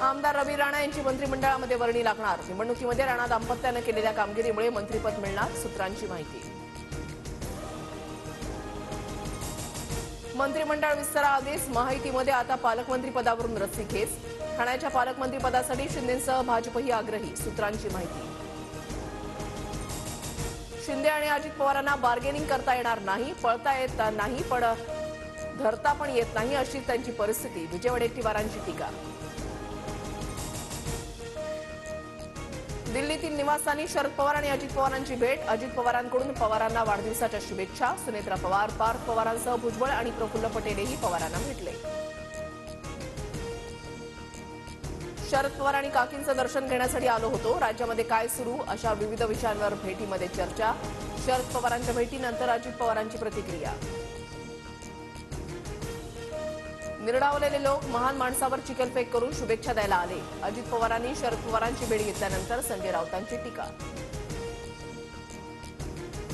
आमदार रवी राणा यांची मंत्रिमंडळामध्ये वर्णी लागणार। निवडणुकीमध्ये राणा दाम्पत्याने केलेल्या कामगिरीमुळे मंत्रिपद मिळणार, सूत्रांची माहिती। मंत्रिमंडळ विस्तार आदेश। महायुतीमध्ये आता पालकमंत्री पदावरून रस्सीखेच। ठाण्याच्या पालकमंत्री पदासाठी शिंदेंसह भाजपही आग्रही, सूत्रांची माहिती। शिंदे आणि अजित पवारांना बार्गेनिंग करता येणार नाही, पळता येत नाही पण धरता पण येत नाही अशी त्यांची परिस्थिती। विजय वडेट्टीवारांची टीका। दिल्लीतील निवासस्थानी शरद पवार आणि अजित पवारांची भेट। अजित पवारांकडून पवारांना वाढदिवसाच्या शुभेच्छा। सुनेत्रा पवार, पार्थ पवारांसह भुजबळ आणि प्रफुल्ल पटेलही पवारांना भेटले। शरद पवार आणि काकींचं दर्शन घेण्यासाठी आलो होतो। राज्यामध्ये काय सुरू अशा विविध विषयांवर भेटीमध्ये चर्चा। शरद पवारांच्या भेटीनंतर अजित पवारांची प्रतिक्रिया। निर्डावलेले लोक महान माणसावर चिखलफेक करून शुभेच्छा द्यायला आले। अजित पवारांनी शरद पवारांची भेट घेतल्यानंतर संजय राऊतांची टीका।